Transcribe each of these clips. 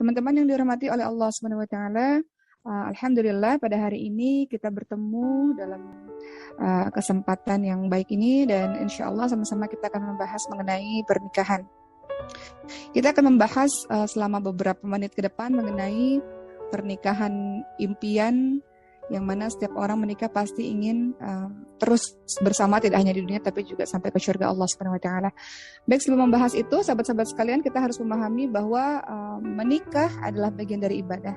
Teman-teman yang dirahmati oleh Allah Subhanahu wa taala, alhamdulillah pada hari ini kita bertemu dalam kesempatan yang baik ini, dan insya Allah sama-sama kita akan membahas mengenai pernikahan. Kita akan membahas selama beberapa menit ke depan mengenai pernikahan impian, yang mana setiap orang menikah pasti ingin terus bersama, tidak hanya di dunia tapi juga sampai ke surga Allah Subhanahu wa taala. Baik, sebelum membahas itu, sahabat-sahabat sekalian, kita harus memahami bahwa menikah adalah bagian dari ibadah.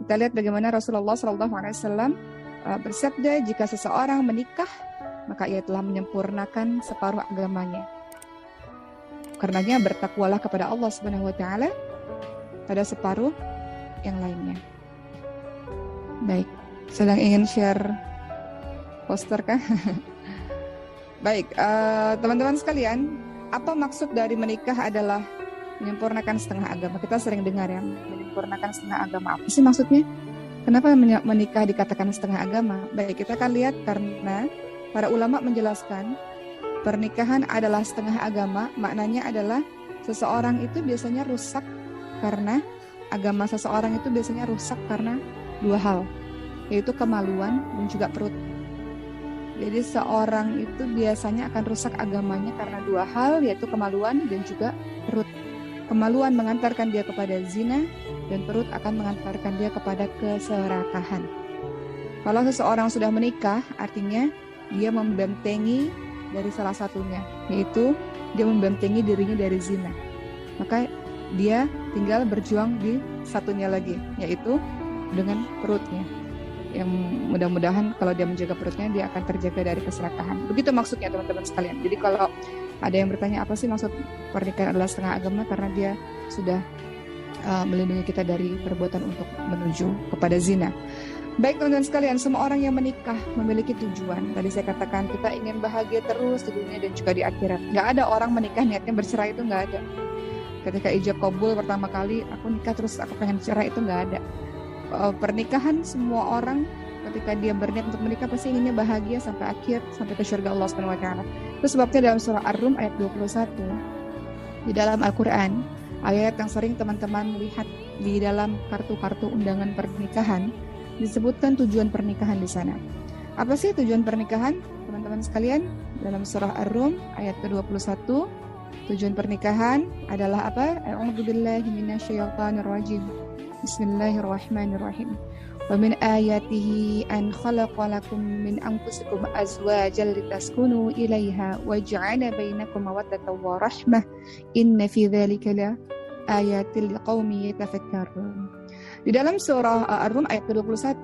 Kita lihat bagaimana Rasulullah SAW bersabda, jika seseorang menikah, maka ia telah menyempurnakan separuh agamanya. Karenanya bertakwalah kepada Allah Subhanahu wa taala pada separuh yang lainnya. Baik, sedang ingin share poster kah? Baik, teman-teman sekalian, apa maksud dari menikah adalah menyempurnakan setengah agama? Kita sering dengar ya, menyempurnakan setengah agama. Apa sih maksudnya? Kenapa menikah dikatakan setengah agama? Baik, kita akan lihat karena para ulama menjelaskan pernikahan adalah setengah agama. Maknanya adalah seseorang itu biasanya rusak karena agama seseorang itu biasanya rusak karena dua hal, yaitu kemaluan dan juga perut. Jadi seorang itu biasanya akan rusak agamanya karena dua hal, yaitu kemaluan dan juga perut. Kemaluan mengantarkan dia kepada zina, dan perut akan mengantarkan dia kepada keserakahan. Kalau seseorang sudah menikah, artinya dia membentengi dari salah satunya, yaitu dia membentengi dirinya dari zina. Maka dia tinggal berjuang di satunya lagi, yaitu dengan perutnya. Yang mudah-mudahan kalau dia menjaga perutnya, dia akan terjaga dari keserakahan. Begitu maksudnya teman-teman sekalian. Jadi kalau ada yang bertanya apa sih maksud pernikahan adalah setengah agama, karena dia sudah melindungi kita dari perbuatan untuk menuju kepada zina. Baik teman-teman sekalian, semua orang yang menikah memiliki tujuan. Tadi saya katakan kita ingin bahagia terus di dunia dan juga di akhirat. Gak ada orang menikah niatnya bercerai, itu gak ada. Ketika ijab kabul pertama kali, aku nikah terus aku pengen cerai, itu gak ada. Pernikahan semua orang ketika dia berniat untuk menikah pasti inginnya bahagia sampai akhir, sampai ke surga Allah Subhanahu wa taala. Itu sebabnya dalam surah Ar-Rum ayat 21 di dalam Al-Qur'an, ayat yang sering teman-teman lihat di dalam kartu-kartu undangan pernikahan, disebutkan tujuan pernikahan di sana. Apa sih tujuan pernikahan, teman-teman sekalian? Dalam surah Ar-Rum ayat ke-21, tujuan pernikahan adalah apa? A'udzubillahi minasyaitonirrajim. Bismillahirrahmanirrahim. Wa min ayatihi an khalaqa lakum min anfusikum azwajan litaskunu ilaiha wa ja'ala bainakum mawaddatan wa rahmah. Inna fi dzalika la ayatil liqaumin yatafakkarun. Di dalam surah Ar-Rum ayat ke-21,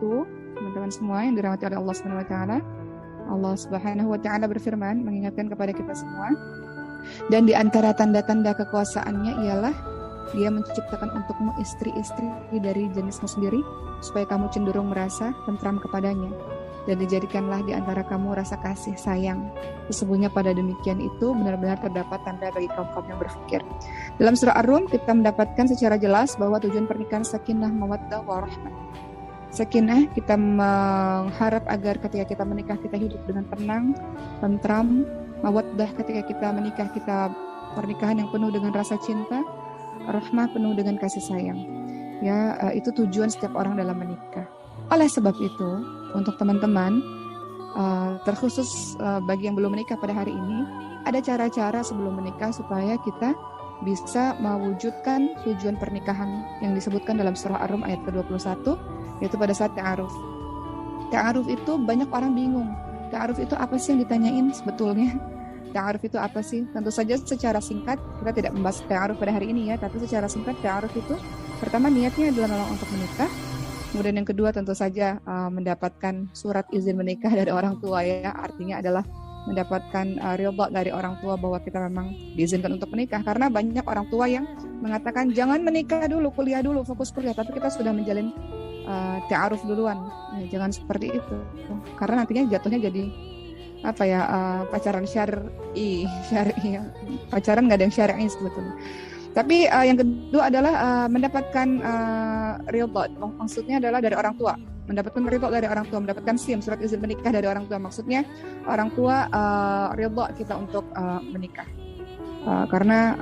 teman-teman semua yang dirahmati oleh Allah Subhanahu wa taala, Allah Subhanahu wa taala berfirman mengingatkan kepada kita semua, dan di antara tanda-tanda kekuasaannya ialah Dia menciptakan untukmu istri-istri dari jenismu sendiri, supaya kamu cenderung merasa tentram kepadanya, dan dijadikanlah di antara kamu rasa kasih sayang. Sesungguhnya pada demikian itu benar-benar terdapat tanda bagi kaum-kaum yang berfikir. Dalam surah Ar-Rum kita mendapatkan secara jelas bahwa tujuan pernikahan sakinah, mawaddah, warahmah. Sakinah, kita mengharap agar ketika kita menikah kita hidup dengan tenang, tentram. Mawaddah, ketika kita menikah kita pernikahan yang penuh dengan rasa cinta. Rahmah, penuh dengan kasih sayang. Ya, itu tujuan setiap orang dalam menikah. Oleh sebab itu, untuk teman-teman, terkhusus bagi yang belum menikah pada hari ini, ada cara-cara sebelum menikah supaya kita bisa mewujudkan tujuan pernikahan yang disebutkan dalam surah Ar-Rum ayat ke-21, yaitu pada saat ta'aruf. Ta'aruf itu banyak orang bingung. Ta'aruf itu apa sih yang ditanyain sebetulnya? Ta'aruf itu apa sih? Tentu saja secara singkat, kita tidak membahas ta'aruf pada hari ini ya, tapi secara singkat ta'aruf itu pertama niatnya adalah memang untuk menikah. Kemudian yang kedua tentu saja mendapatkan surat izin menikah dari orang tua ya, artinya adalah mendapatkan ridha dari orang tua bahwa kita memang diizinkan untuk menikah. Karena banyak orang tua yang mengatakan jangan menikah dulu, kuliah dulu, fokus kuliah, tapi kita sudah menjalin ta'aruf duluan. Jangan seperti itu, karena nantinya jatuhnya jadi pacaran syar'i, pacaran nggak ada yang syar'i sebetulnya. Tapi yang kedua adalah mendapatkan ridha. Maksudnya adalah dari orang tua, mendapatkan ridha dari orang tua, mendapatkan SIM, surat izin menikah dari orang tua. Maksudnya orang tua ridha kita untuk menikah. Karena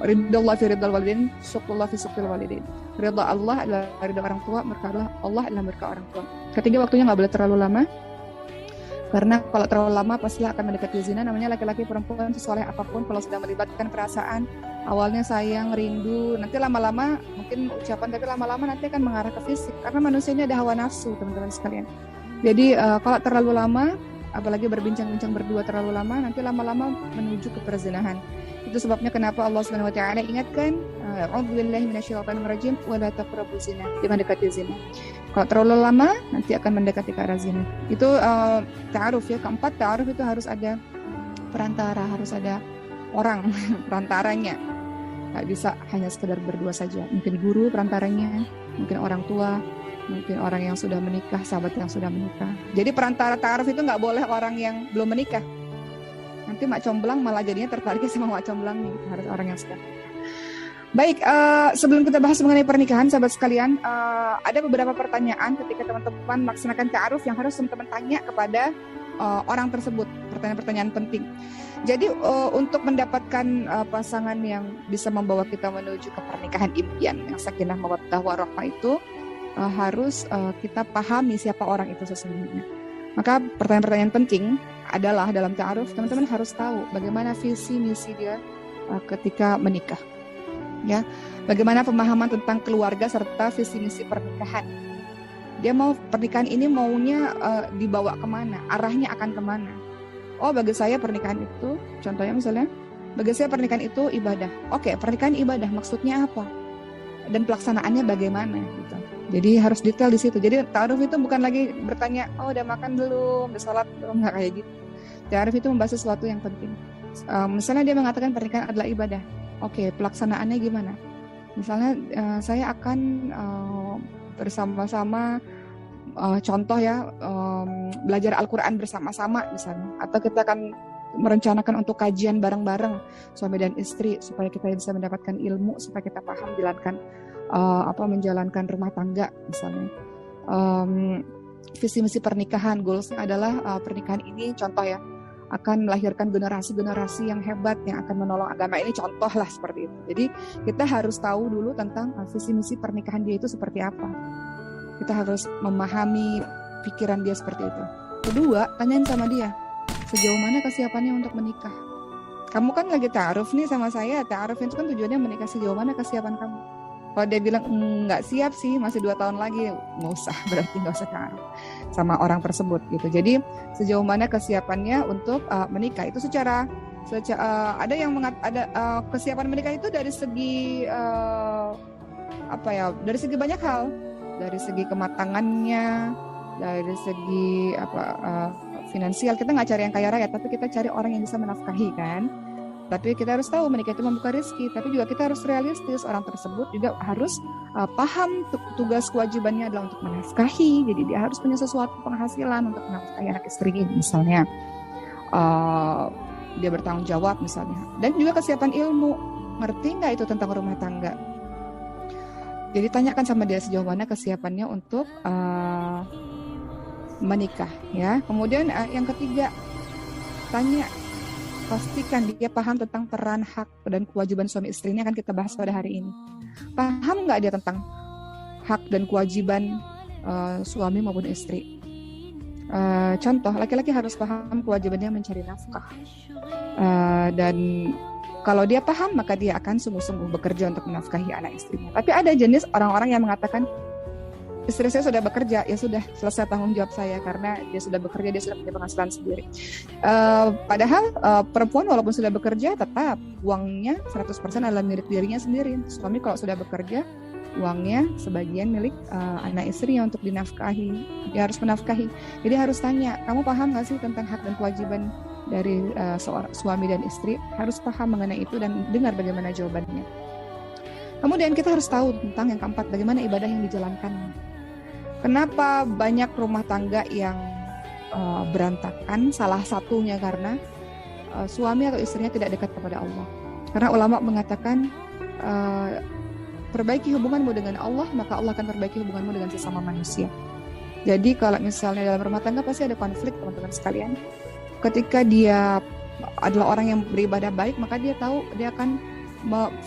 ridha Allah fi ridhal walidain, syukrullah fi syukril walidain. Ridha Allah adalah ridha orang tua, murka Allah adalah murka orang tua. Ketiga, waktunya nggak boleh terlalu lama. Karena kalau terlalu lama pastilah akan mendekati zina. Namanya laki-laki perempuan sesoleh apapun, kalau sudah melibatkan perasaan, awalnya sayang, rindu, nanti lama-lama mungkin ucapan, tapi lama-lama nanti akan mengarah ke fisik. Karena manusia ini ada hawa nafsu, teman-teman sekalian. Jadi kalau terlalu lama, apalagi berbincang-bincang berdua terlalu lama, nanti lama-lama menuju ke perzinahan. Itu sebabnya kenapa Allah Subhanahu wa taala ingatkan, a'udzubillahi minasyaitonir rajim wa la taqrabuz zina, jangan dekati zina. Kalau terlalu lama nanti akan mendekati ke arah zina. Itu ta'aruf ya. Keempat, ta'aruf itu harus ada perantara, harus ada orang perantaranya. Nggak bisa hanya sekedar berdua saja. Mungkin guru perantaranya, mungkin orang tua, mungkin orang yang sudah menikah, sahabat yang sudah menikah. Jadi perantara ta'aruf itu nggak boleh orang yang belum menikah. Nanti mak comblang malah jadinya tertarik sama mak comblang nih. Harus orang yang sudah menikah. Baik, sebelum kita bahas mengenai pernikahan, sahabat sekalian, ada beberapa pertanyaan ketika teman-teman melaksanakan ta'aruf yang harus teman-teman tanya kepada orang tersebut. Pertanyaan-pertanyaan penting. Jadi untuk mendapatkan pasangan yang bisa membawa kita menuju ke pernikahan impian yang sakinah mawaddah warahmah itu harus kita pahami siapa orang itu sesungguhnya. Maka pertanyaan-pertanyaan penting adalah dalam ta'aruf, teman-teman harus tahu bagaimana visi misi dia ketika menikah. Ya, bagaimana pemahaman tentang keluarga serta visi misi pernikahan. Dia mau pernikahan ini maunya dibawa kemana, arahnya akan kemana. Oh, bagi saya pernikahan itu, contohnya misalnya, bagi saya pernikahan itu ibadah. Oke, pernikahan ibadah maksudnya apa? Dan pelaksanaannya bagaimana gitu. Jadi harus detail di situ. Jadi ta'aruf itu bukan lagi bertanya, oh udah makan belum, udah sholat belum, nggak kayak gitu. Ta'aruf itu membahas sesuatu yang penting. Misalnya dia mengatakan pernikahan adalah ibadah. Oke, pelaksanaannya gimana? Misalnya saya akan bersama-sama, contoh ya, belajar Al-Quran bersama-sama misalnya. Atau kita akan merencanakan untuk kajian bareng-bareng suami dan istri supaya kita bisa mendapatkan ilmu, supaya kita paham menjalankan rumah tangga misalnya. Visi misi pernikahan, goalsnya adalah pernikahan ini contoh ya, akan melahirkan generasi-generasi yang hebat yang akan menolong agama ini, contoh lah seperti itu. Jadi kita harus tahu dulu tentang visi misi pernikahan dia itu seperti apa. Kita harus memahami pikiran dia seperti itu. Kedua, tanyain sama dia, sejauh mana kesiapannya untuk menikah. Kamu kan lagi ta'aruf nih sama saya, ta'aruf itu kan tujuannya menikah, sejauh mana kesiapan kamu. Kalau dia bilang nggak siap sih, masih 2 tahun lagi, nggak usah, berarti nggak usah ta'aruf sama orang tersebut gitu. Jadi sejauh mana kesiapannya untuk menikah itu secara ada yang kesiapan menikah itu dari segi dari segi banyak hal, dari segi kematangannya, dari segi finansial. Kita nggak cari yang kaya raya, tapi kita cari orang yang bisa menafkahi kan. Tapi kita harus tahu menikah itu membuka rezeki, tapi juga kita harus realistis. Orang tersebut juga harus paham tugas kewajibannya adalah untuk menafkahi. Jadi dia harus punya sesuatu penghasilan untuk menafkahi anak istrinya misalnya. Dia bertanggung jawab misalnya. Dan juga kesiapan ilmu. Ngerti nggak itu tentang rumah tangga? Jadi tanyakan sama dia sejauh mana kesiapannya untuk menikah ya. Kemudian yang ketiga, tanya, pastikan dia paham tentang peran, hak, dan kewajiban suami istri. Ini akan kita bahas pada hari ini. Paham nggak dia tentang hak dan kewajiban suami maupun istri? Contoh, laki-laki harus paham kewajibannya mencari nafkah. Dan kalau dia paham, maka dia akan sungguh-sungguh bekerja untuk menafkahi anak istrinya. Tapi ada jenis orang-orang yang mengatakan, istri saya sudah bekerja, ya sudah selesai tanggung jawab saya karena dia sudah bekerja, dia sudah punya penghasilan sendiri. Padahal perempuan walaupun sudah bekerja tetap uangnya 100% adalah milik dirinya sendiri. Suami kalau sudah bekerja, uangnya sebagian milik anak istrinya untuk dinafkahi. Dia harus menafkahi. Jadi harus tanya, kamu paham nggak sih tentang hak dan kewajiban dari seorang suami dan istri? Harus paham mengenai itu dan dengar bagaimana jawabannya. Kemudian kita harus tahu tentang yang keempat, bagaimana ibadah yang dijalankan. Kenapa banyak rumah tangga yang berantakan? Salah satunya karena suami atau istrinya tidak dekat kepada Allah. Karena ulama mengatakan perbaiki hubunganmu dengan Allah, maka Allah akan perbaiki hubunganmu dengan sesama manusia. Jadi kalau misalnya dalam rumah tangga pasti ada konflik, teman-teman sekalian. Ketika dia adalah orang yang beribadah baik, maka dia tahu dia akan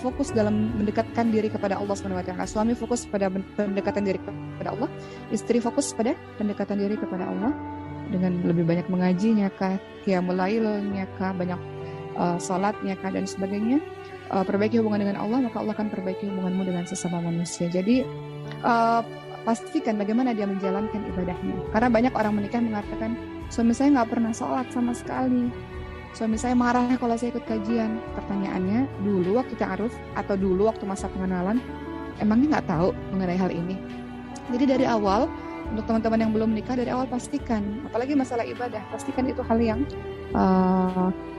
fokus dalam mendekatkan diri kepada Allah Subhanahu wa taala. Suami fokus pada pendekatan diri kepada Allah, istri fokus pada pendekatan diri kepada Allah dengan lebih banyak mengajinya kah, qiyamul lailnya kah, banyak salatnya kah dan sebagainya. Perbaiki hubungan dengan Allah, maka Allah akan perbaiki hubunganmu dengan sesama manusia. Jadi pastikan bagaimana dia menjalankan ibadahnya. Karena banyak orang menikah mengatakan, suami saya nggak pernah sholat sama sekali. Suami saya marah kalau saya ikut kajian. Pertanyaannya, dulu waktu ta'aruf atau dulu waktu masa pengenalan, emangnya nggak tahu mengenai hal ini? Jadi dari awal, untuk teman-teman yang belum menikah, dari awal pastikan, apalagi masalah ibadah, pastikan itu hal yang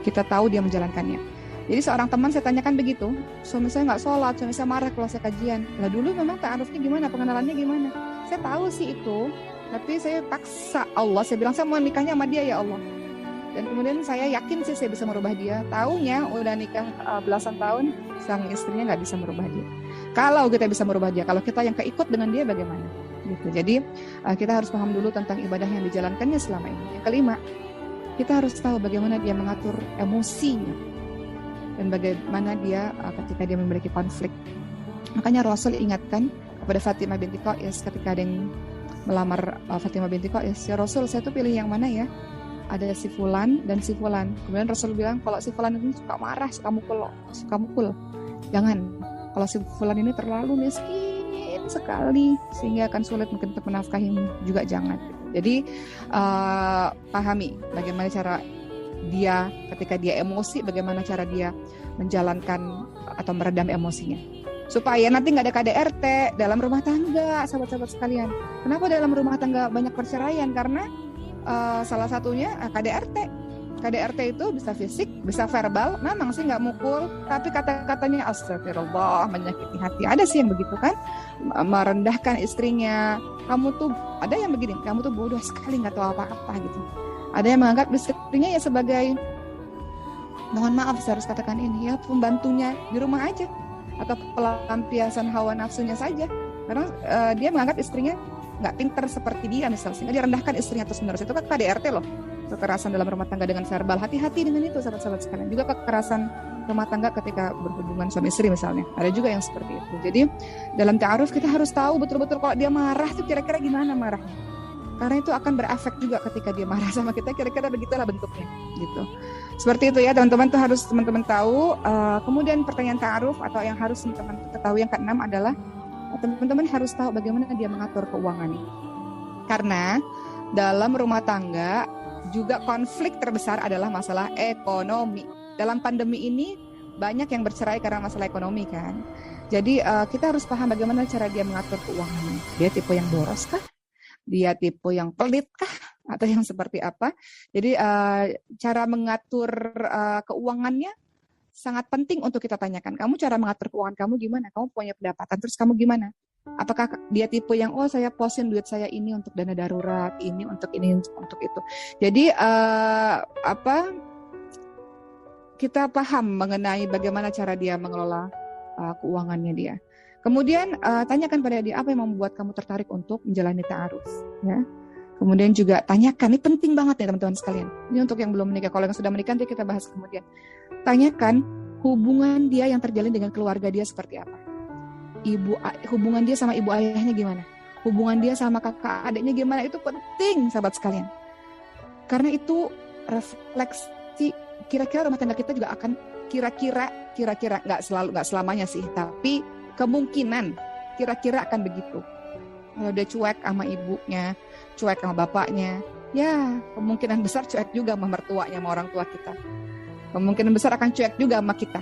kita tahu dia menjalankannya. Jadi seorang teman saya tanyakan begitu, suami saya nggak sholat, suami saya marah kalau saya kajian. Lah dulu memang ta'arufnya gimana, pengenalannya gimana? Saya tahu sih itu, tapi saya paksa Allah, saya bilang saya mau nikahnya sama dia ya Allah. Dan kemudian saya yakin sih saya bisa merubah dia. Taunya udah nikah belasan tahun, sang istrinya nggak bisa merubah dia. Kalau kita bisa merubah dia, kalau kita yang keikut dengan dia bagaimana? Gitu. Jadi kita harus paham dulu tentang ibadah yang dijalankannya selama ini. Yang kelima, kita harus tahu bagaimana dia mengatur emosinya dan bagaimana dia ketika dia memiliki konflik. Makanya Rasul ingatkan kepada Fatimah binti Qais ketika ada yang melamar Fatimah binti Qais, ya Rasul, saya tuh pilih yang mana ya? Ada si Fulan dan si Fulan. Kemudian Rasul bilang, kalau si Fulan ini suka marah, suka mukul. Jangan. Kalau si Fulan ini terlalu miskin sekali, sehingga akan sulit mungkin untuk menafkahimu. Juga jangan. Jadi pahami bagaimana cara dia ketika dia emosi, bagaimana cara dia menjalankan atau meredam emosinya. Supaya nanti nggak ada KDRT dalam rumah tangga, sahabat-sahabat sekalian. Kenapa dalam rumah tangga banyak perceraian? Karena salah satunya KDRT. KDRT itu bisa fisik, bisa verbal. Memang sih nggak mukul, tapi kata-katanya astagfirullah, menyakiti hati. Ada sih yang begitu kan, merendahkan istrinya. Kamu tuh, ada yang begini, kamu tuh bodoh sekali, nggak tahu apa-apa gitu. Ada yang menganggap istrinya ya sebagai, mohon maaf saya harus katakan ini ya, pembantunya di rumah aja, atau pelampiasan hawa nafsunya saja. Karena dia menganggap istrinya nggak pinter seperti dia misalnya, sehingga dia rendahkan istrinya terus-menerus. Itu kan KDRT loh, kekerasan dalam rumah tangga dengan verbal. Hati-hati dengan itu sahabat-sahabat sekalian. Juga kekerasan rumah tangga ketika berhubungan suami istri misalnya, ada juga yang seperti itu. Jadi dalam ta'aruf kita harus tahu betul-betul kalau dia marah tuh kira-kira gimana marahnya, karena itu akan berefek juga ketika dia marah sama kita, kira-kira begitulah bentuknya gitu. Seperti itu ya teman-teman, tuh harus teman-teman tahu. Kemudian pertanyaan ta'aruf atau yang harus teman-teman ketahui yang keenam adalah teman-teman harus tahu bagaimana dia mengatur keuangannya. Karena dalam rumah tangga juga konflik terbesar adalah masalah ekonomi. Dalam pandemi ini banyak yang bercerai karena masalah ekonomi kan. Jadi kita harus paham bagaimana cara dia mengatur keuangannya. Dia tipe yang boros kah? Dia tipe yang pelit kah? Atau yang seperti apa? Jadi cara mengatur keuangannya sangat penting untuk kita tanyakan. Kamu cara mengatur keuangan kamu gimana? Kamu punya pendapatan, terus kamu gimana? Apakah dia tipe yang, oh saya posin duit saya ini untuk dana darurat, ini, untuk itu. Jadi kita paham mengenai bagaimana cara dia mengelola keuangannya dia. Kemudian tanyakan pada dia apa yang membuat kamu tertarik untuk menjalani ta'aruf, ya. Kemudian juga tanyakan, ini penting banget ya teman-teman sekalian. Ini untuk yang belum menikah. Kalau yang sudah menikah nanti kita bahas kemudian. Tanyakan hubungan dia yang terjalin dengan keluarga dia seperti apa. Hubungan dia sama ibu ayahnya gimana. Hubungan dia sama kakak adiknya gimana. Itu penting sahabat sekalian. Karena itu refleksi, kira-kira rumah tangga kita juga akan kira-kira nggak selamanya sih, tapi kemungkinan kira-kira akan begitu. Kalau dia cuek sama ibunya, cuek sama bapaknya, ya kemungkinan besar cuek juga sama mertuanya, sama orang tua kita. Kemungkinan besar akan cuek juga sama kita.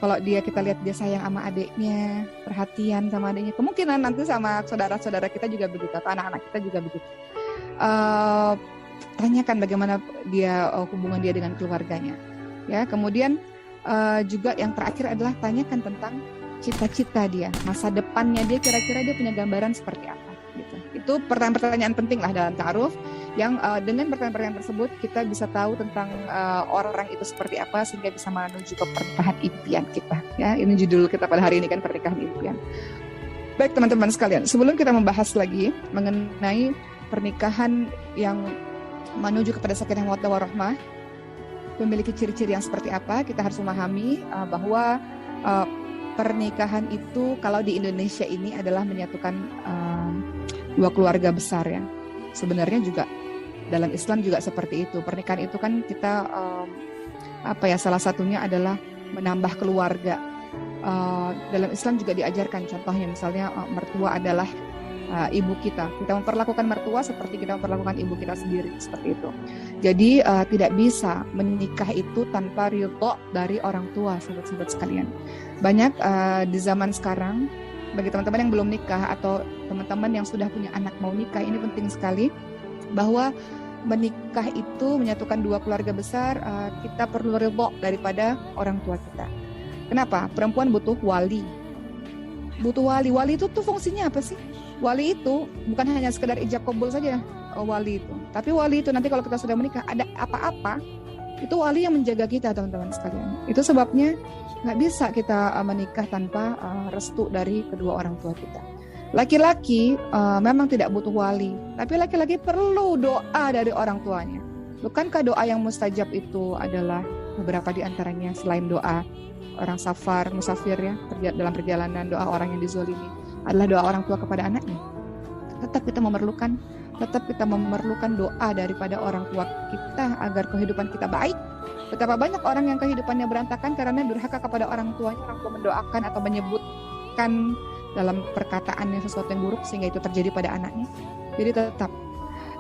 Kalau kita lihat dia sayang sama adiknya, perhatian sama adiknya, kemungkinan nanti sama saudara-saudara kita juga begitu, atau anak-anak kita juga begitu. Tanyakan bagaimana hubungan dia dengan keluarganya. Ya, kemudian juga yang terakhir adalah tanyakan tentang cita-cita dia, masa depannya dia, kira-kira dia punya gambaran seperti apa gitu. Itu pertanyaan-pertanyaan penting lah dalam ta'aruf, yang dengan pertanyaan-pertanyaan tersebut kita bisa tahu tentang orang itu seperti apa, sehingga bisa menuju ke pernikahan impian kita ya. Ini judul kita pada hari ini kan, pernikahan impian. Baik teman-teman sekalian, sebelum kita membahas lagi mengenai pernikahan yang menuju kepada sakinah mawaddah warahmah, memiliki ciri-ciri yang seperti apa. Kita harus memahami bahwa pernikahan itu kalau di Indonesia ini adalah menyatukan dua keluarga besar ya. Sebenarnya juga dalam Islam juga seperti itu. Pernikahan itu kan kita salah satunya adalah menambah keluarga. Dalam Islam juga diajarkan contohnya misalnya mertua adalah ibu kita. Kita memperlakukan mertua seperti kita memperlakukan ibu kita sendiri, seperti itu. Jadi tidak bisa menikah itu tanpa ridho dari orang tua, sahabat-sahabat sekalian. Banyak di zaman sekarang, bagi teman-teman yang belum nikah atau teman-teman yang sudah punya anak mau nikah, ini penting sekali bahwa menikah itu menyatukan dua keluarga besar. Kita perlu ridho daripada orang tua kita. Kenapa? Perempuan butuh wali. Butuh wali. Wali itu tuh fungsinya apa sih? Wali itu bukan hanya sekedar ijab kabul saja wali itu. Tapi wali itu nanti kalau kita sudah menikah ada apa-apa, itu wali yang menjaga kita, teman-teman sekalian. Itu sebabnya nggak bisa kita menikah tanpa restu dari kedua orang tua kita. Laki-laki memang tidak butuh wali, tapi laki-laki perlu doa dari orang tuanya. Bukankah doa yang mustajab itu adalah beberapa di antaranya selain doa orang safar, musafir ya, dalam perjalanan, doa orang yang dizolimi, adalah doa orang tua kepada anaknya. Tetap kita memerlukan doa daripada orang tua kita agar kehidupan kita baik. Betapa banyak orang yang kehidupannya berantakan karena durhaka kepada orang tuanya. Orang tua mendoakan atau menyebutkan dalam perkataannya sesuatu yang buruk sehingga itu terjadi pada anaknya. Jadi tetap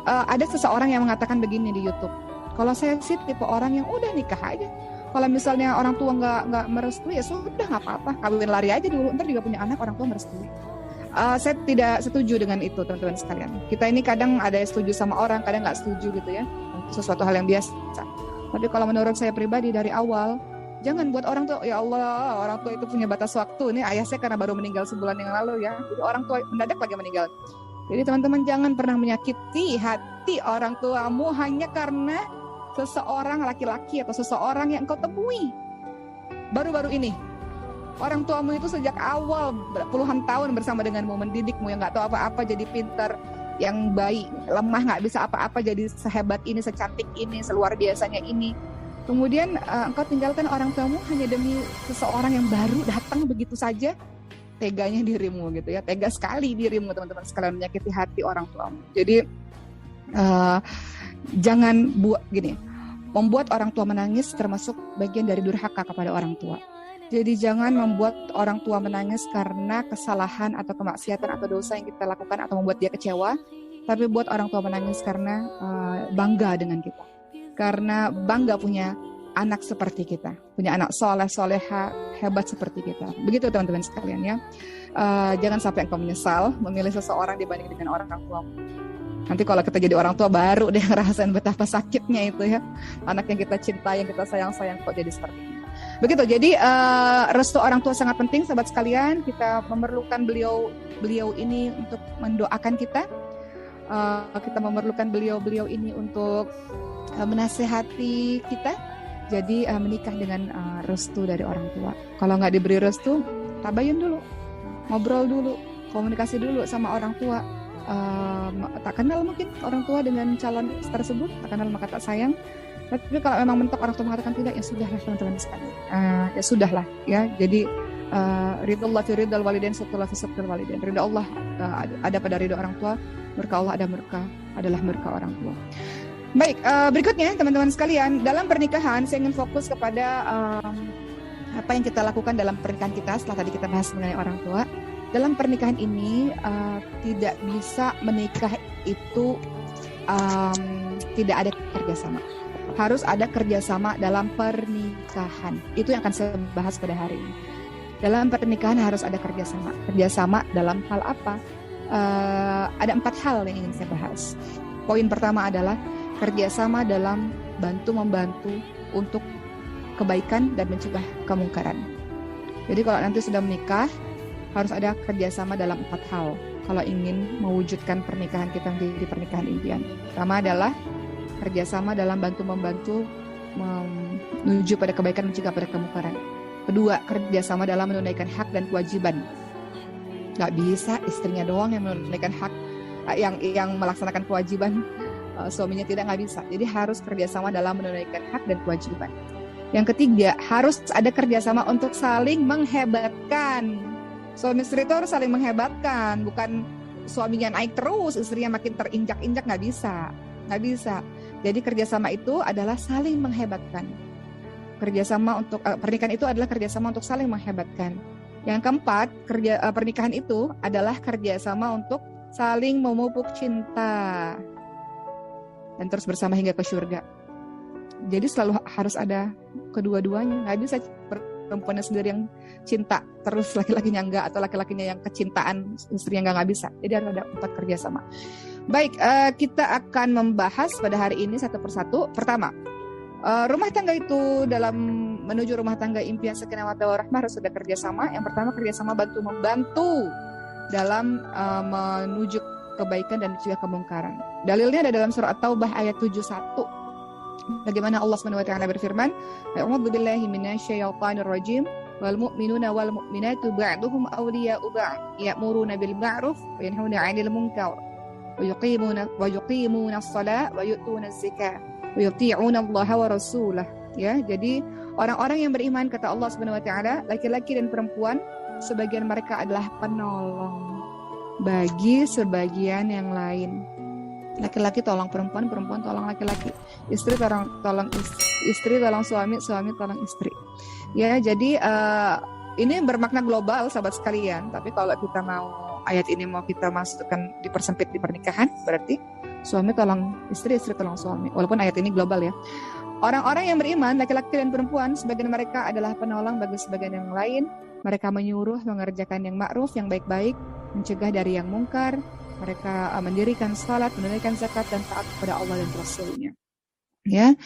ada seseorang yang mengatakan begini di YouTube, kalau saya sih tipe orang yang udah nikah aja. Kalau misalnya orang tua nggak merestui, ya sudah nggak apa-apa, kawin lari aja dulu, ntar juga punya anak orang tua merestui. Saya tidak setuju dengan itu, teman-teman sekalian. Kita ini kadang ada yang setuju sama orang, kadang nggak setuju gitu ya. Sesuatu hal yang biasa. Tapi kalau menurut saya pribadi dari awal, jangan buat orang tua, ya Allah, orang tua itu punya batas waktu. Ini ayah saya karena baru meninggal sebulan yang lalu ya. Jadi orang tua mendadak lagi meninggal. Jadi teman-teman jangan pernah menyakiti hati orang tuamu hanya karena seseorang laki-laki atau seseorang yang engkau temui baru-baru ini. Orang tuamu itu sejak awal puluhan tahun bersama denganmu, mendidikmu, yang nggak tahu apa-apa jadi pintar, yang baik, lemah nggak bisa apa-apa jadi sehebat ini, secantik ini, seluar biasanya ini. Kemudian engkau tinggalkan orang tuamu hanya demi seseorang yang baru datang begitu saja. Teganya dirimu gitu ya, tega sekali dirimu, teman-teman sekalian, menyakiti hati orang tuamu. Jadi jangan membuat orang tua menangis termasuk bagian dari durhaka kepada orang tua. Jadi jangan membuat orang tua menangis karena kesalahan atau kemaksiatan atau dosa yang kita lakukan atau membuat dia kecewa, tapi buat orang tua menangis karena bangga dengan kita. Karena bangga punya anak seperti kita, punya anak soleh, soleha, hebat seperti kita. Begitu teman-teman sekalian ya. Jangan sampai engkau menyesal memilih seseorang dibanding dengan orang tua. Nanti kalau kita jadi orang tua baru deh ngerasain betapa sakitnya itu ya. Anak yang kita cintai, yang kita sayang-sayang kok jadi seperti ini. Begitu, jadi restu orang tua sangat penting, sahabat sekalian. Kita memerlukan beliau ini untuk mendoakan kita. Kita memerlukan beliau ini untuk menasehati kita. Jadi menikah dengan restu dari orang tua. Kalau nggak diberi restu, tabayun dulu, ngobrol dulu, komunikasi dulu sama orang tua. Tak kenal mungkin orang tua dengan calon tersebut, tak kenal maka tak sayang. Tapi kalau memang mentok orang tua mengatakan tidak, ya sudahlah teman-teman sekalian. Ya sudahlah ya. Jadi ridallah fi ridal walidain, sabtullah fi sabtul walidain. Ridha Allah ada pada ridha orang tua, murka Allah adalah murka orang tua. Baik, berikutnya teman-teman sekalian, dalam pernikahan saya ingin fokus kepada apa yang kita lakukan dalam pernikahan kita. Setelah tadi kita bahas mengenai orang tua, dalam pernikahan ini tidak bisa menikah itu tidak ada kerjasama. Harus ada kerjasama dalam pernikahan. Itu yang akan saya bahas pada hari ini. Dalam pernikahan harus ada kerjasama. Kerjasama dalam hal apa? Ada 4 hal yang ingin saya bahas. Poin pertama adalah kerjasama dalam bantu-membantu untuk kebaikan dan mencegah kemungkaran. Jadi kalau nanti sudah menikah, harus ada kerjasama dalam 4 hal kalau ingin mewujudkan pernikahan kita menjadi pernikahan impian. Pertama adalah kerjasama dalam bantu-membantu menuju pada kebaikan, mencegah pada kemungkaran. Kedua, kerjasama dalam menunaikan hak dan kewajiban. Gak bisa istrinya doang yang menunaikan hak, yang melaksanakan kewajiban. suaminya tidak, nggak bisa. Jadi harus kerjasama dalam menunaikan hak dan kewajiban. Yang ketiga, harus ada kerjasama untuk saling menghebatkan. Suami istri itu harus saling menghebatkan, bukan suaminya naik terus, istrinya makin terinjak-injak, nggak bisa. Jadi kerjasama itu adalah saling menghebatkan. Kerjasama untuk pernikahan itu adalah kerjasama untuk saling menghebatkan. Yang keempat, pernikahan itu adalah kerjasama untuk saling memupuk cinta dan terus bersama hingga ke surga. Jadi selalu harus ada kedua-duanya. Nggak bisa perempuannya sendiri yang cinta terus laki-lakinya enggak, atau laki-lakinya yang kecintaan istrinya nggak bisa. Jadi harus ada 4 kerjasama. Baik, kita akan membahas pada hari ini satu persatu. Pertama, rumah tangga itu dalam menuju rumah tangga impian sakinah mawaddah warahmah harus ada kerjasama. Yang pertama, kerjasama bantu-membantu dalam menuju kebaikan dan mencegah kemungkaran. Dalilnya ada dalam surah At-Taubah ayat 71. Bagaimana Allah SWT berfirman, A'udzu billahi minasyaitonir rajim, wal mu'minuna wal mu'minatu ba'duhum awliya'u ba'd, ya'muruna bil ma'ruf wa yanhauna 'anil munkar wa yuqimuna as-salata wa yu'tuna az-zakata wa yuti'una Allah wa rasulah. Ya, jadi orang-orang yang beriman, kata Allah SWT, laki-laki dan perempuan sebagian mereka adalah penolong bagi sebagian yang lain. Laki-laki tolong perempuan, perempuan tolong laki-laki, istri tolong istri tolong suami, suami tolong istri. Ya, jadi ini bermakna global, sahabat sekalian. Tapi kalau kita mau ayat ini mau kita masukkan dipersempit di pernikahan, berarti suami tolong istri, istri tolong suami. Walaupun ayat ini global ya. Orang-orang yang beriman, laki-laki dan perempuan, sebagian mereka adalah penolong bagi sebagian yang lain. Mereka menyuruh mengerjakan yang ma'ruf, yang baik-baik, mencegah dari yang mungkar. Mereka mendirikan salat, menunaikan zakat, dan taat kepada Allah dan Rasul-Nya. Ya.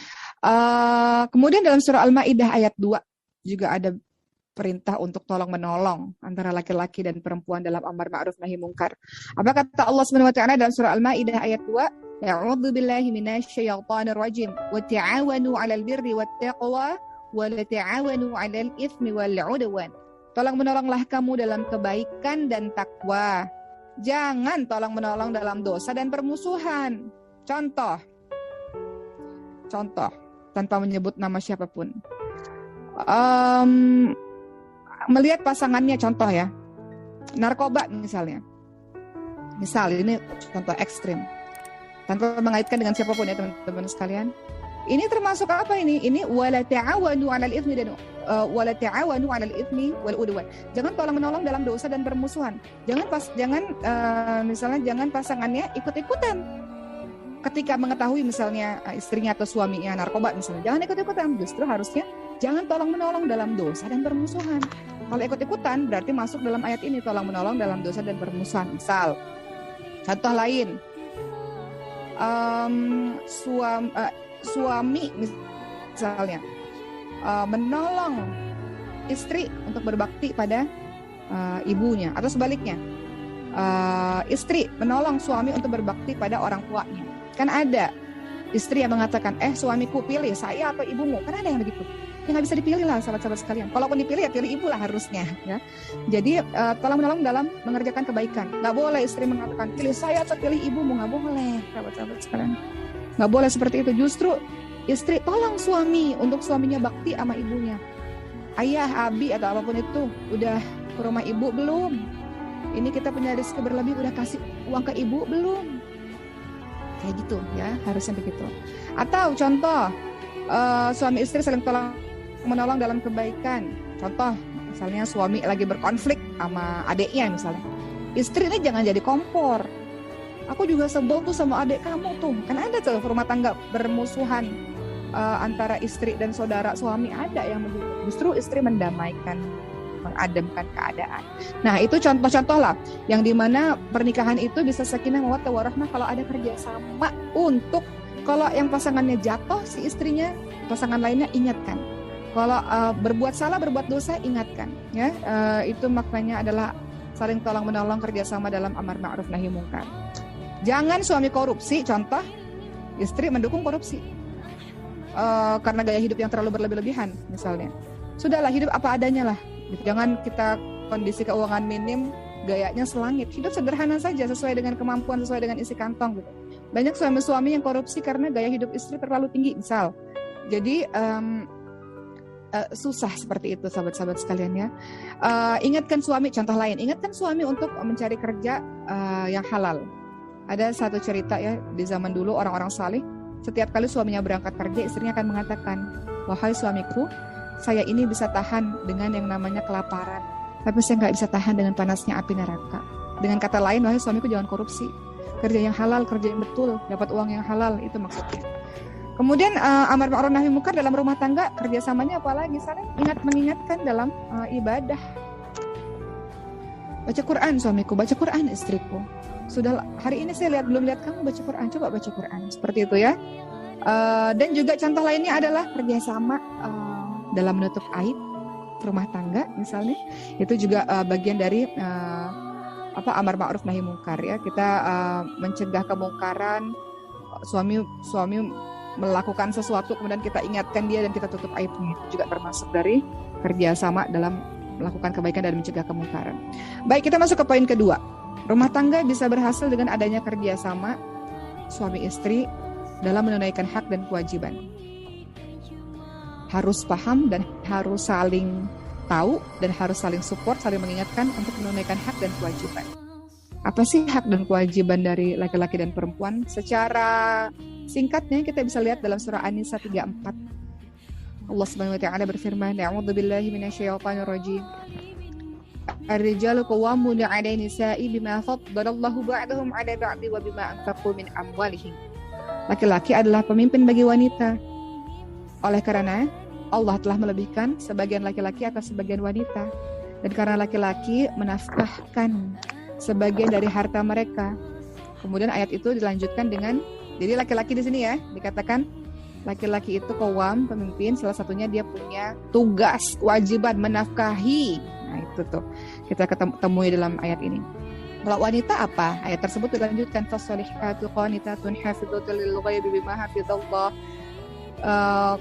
Kemudian dalam surah Al-Maidah ayat 2 juga ada perintah untuk tolong menolong antara laki-laki dan perempuan dalam amar ma'ruf nahi mungkar. Apa kata Allah SWT dalam surah Al-Maidah ayat 2? A'udzu billahi minasyaitonir rajim. Wa ta'awanu 'alal birri wat taqwa wa la ta'awanu 'alal itsmi wal 'udwan. Tolong menolonglah kamu dalam kebaikan dan takwa. Jangan tolong menolong dalam dosa dan permusuhan. Contoh tanpa menyebut nama siapapun. Melihat pasangannya, contoh ya, narkoba misalnya. Misal ini contoh ekstrim. Tanpa mengaitkan dengan siapapun ya teman-teman sekalian. Ini termasuk apa ini? Ini wala ta'awanu 'alal itsmi dan wala ta'awanu 'alal itsmi wal 'udwan. Jangan tolong menolong dalam dosa dan permusuhan. Misalnya jangan pasangannya ikut-ikutan. Ketika mengetahui misalnya istrinya atau suaminya narkoba misalnya, jangan ikut-ikutan. Justru harusnya jangan tolong menolong dalam dosa dan permusuhan. Kalau ikut-ikutan berarti masuk dalam ayat ini, tolong menolong dalam dosa dan permusuhan. Misal, contoh lain. Suami misalnya menolong istri untuk berbakti pada ibunya, atau sebaliknya istri menolong suami untuk berbakti pada orang tuanya. Kan ada istri yang mengatakan, suamiku pilih saya atau ibumu. Kan ada yang begitu. Ya nggak bisa dipilih lah sahabat-sahabat sekalian. Kalaupun dipilih ya pilih ibu lah harusnya. Ya. Jadi tolong menolong dalam mengerjakan kebaikan. Nggak boleh istri mengatakan pilih saya atau pilih ibumu, nggak boleh sahabat-sahabat sekalian. Nggak boleh seperti itu. Justru istri tolong suami untuk suaminya bakti sama ibunya. Ayah, abi atau apapun itu udah ke rumah ibu belum? Ini kita punya rezeki berlebih, udah kasih uang ke ibu belum? Kayak gitu ya, harusnya begitu. Atau contoh suami istri saling tolong menolong dalam kebaikan. Contoh misalnya suami lagi berkonflik sama adiknya misalnya. Istri ini jangan jadi kompor. Aku juga sebel tuh sama adik kamu tuh. Kan ada tuh rumah tangga bermusuhan antara istri dan saudara suami, ada yang begitu. Justru istri mendamaikan, mengademkan keadaan. Nah itu contoh-contoh lah yang dimana pernikahan itu bisa sakinah mawaddah warahmah kalau ada kerjasama untuk, kalau yang pasangannya jatuh si istrinya, pasangan lainnya ingatkan. Kalau berbuat salah, berbuat dosa, ingatkan. Ya, itu maknanya adalah saling tolong menolong, kerjasama dalam amar ma'ruf nahi mungkar. Jangan suami korupsi, contoh istri mendukung korupsi karena gaya hidup yang terlalu berlebih-lebihan misalnya. Sudahlah, hidup apa adanya lah. Jangan kita kondisi keuangan minim, gayanya selangit. Hidup sederhana saja, sesuai dengan kemampuan, sesuai dengan isi kantong gitu. Banyak suami-suami yang korupsi karena gaya hidup istri terlalu tinggi, misal. Jadi susah seperti itu, sahabat-sahabat sekalian ya. Ingatkan suami, contoh lain, ingatkan suami untuk mencari kerja yang halal. Ada satu cerita ya, di zaman dulu orang-orang saleh, setiap kali suaminya berangkat kerja, istrinya akan mengatakan, wahai suamiku, saya ini bisa tahan dengan yang namanya kelaparan, tapi saya nggak bisa tahan dengan panasnya api neraka. Dengan kata lain, wahai suamiku, jangan korupsi. Kerja yang halal, kerja yang betul, dapat uang yang halal, itu maksudnya. Kemudian amar ma'ruf nahi munkar dalam rumah tangga, kerjasamanya apalagi saling mengingatkan dalam ibadah. Baca Quran suamiku, baca Quran istriku. Sudah hari ini saya belum lihat kamu baca Quran, coba baca Quran. Seperti itu ya. Dan juga contoh lainnya adalah kerjasama dalam menutup aib rumah tangga misalnya. Itu juga bagian dari amar ma'ruf nahi munkar ya. Kita mencegah kemungkaran, suami melakukan sesuatu kemudian kita ingatkan dia dan kita tutup aibnya, itu juga termasuk dari kerjasama dalam melakukan kebaikan dan mencegah kemungkaran. Baik, kita masuk ke poin kedua. Rumah tangga bisa berhasil dengan adanya kerjasama suami istri dalam menunaikan hak dan kewajiban. Harus paham dan harus saling tahu dan harus saling support, saling mengingatkan untuk menunaikan hak dan kewajiban. Apa sih hak dan kewajiban dari laki-laki dan perempuan? Secara singkatnya kita bisa lihat dalam surah An-Nisa 34. Allah Subhanahu wa taala berfirman, "A'udzubillahi minasyaitonir rajim. Ar-rijalu qawwamuna 'ala an-nisa'i bima faddalallahu ba'dahum 'ala ba'di wa bima anfaqu min amwalihim." Laki-laki adalah pemimpin bagi wanita. Oleh karena Allah telah melebihkan sebagian laki-laki atas sebagian wanita, dan karena laki-laki menafkahkan sebagian dari harta mereka. Kemudian ayat itu dilanjutkan dengan, jadi laki-laki di sini ya dikatakan laki-laki itu qawwam, pemimpin, salah satunya dia punya tugas, kewajiban menafkahi. Nah itu tuh kita temui dalam ayat ini. Kalau wanita apa? Ayat tersebut dilanjutkan, fasolihatu qanitatun hafidhatul lil ghaibi bima hafidhallah.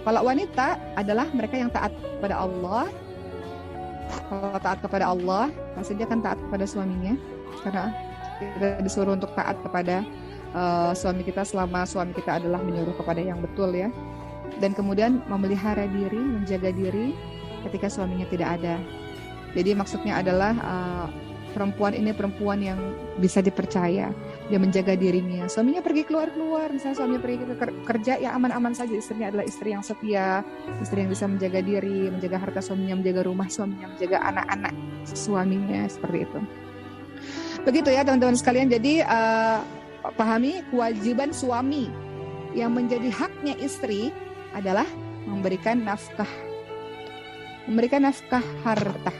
Kalau wanita adalah mereka yang taat kepada Allah. Kalau taat kepada Allah, pasti dia akan taat kepada suaminya, karena kita disuruh untuk taat kepada suami kita selama suami kita adalah menyuruh kepada yang betul ya. Dan kemudian memelihara diri, menjaga diri ketika suaminya tidak ada. Jadi maksudnya adalah perempuan ini perempuan yang bisa dipercaya, dia menjaga dirinya. Suaminya pergi keluar-keluar, misalnya suaminya pergi ke kerja, ya aman-aman saja. Istrinya adalah istri yang setia, istri yang bisa menjaga diri, menjaga harta suaminya, menjaga rumah suaminya, menjaga anak-anak suaminya, seperti itu. Begitu ya teman-teman sekalian. Jadi pahami kewajiban suami. Yang menjadi haknya istri adalah memberikan nafkah harta.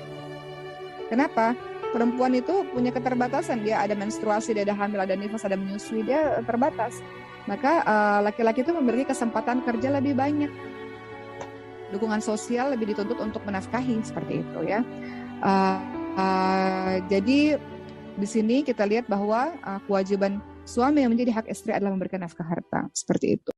Kenapa? Perempuan itu punya keterbatasan, dia ada menstruasi, dia ada hamil, ada nifas, ada menyusui, dia terbatas. Maka laki-laki itu memiliki kesempatan kerja lebih banyak. Dukungan sosial lebih dituntut untuk menafkahi, seperti itu ya. Jadi di sini kita lihat bahwa kewajiban suami yang menjadi hak istri adalah memberikan nafkah harta, seperti itu.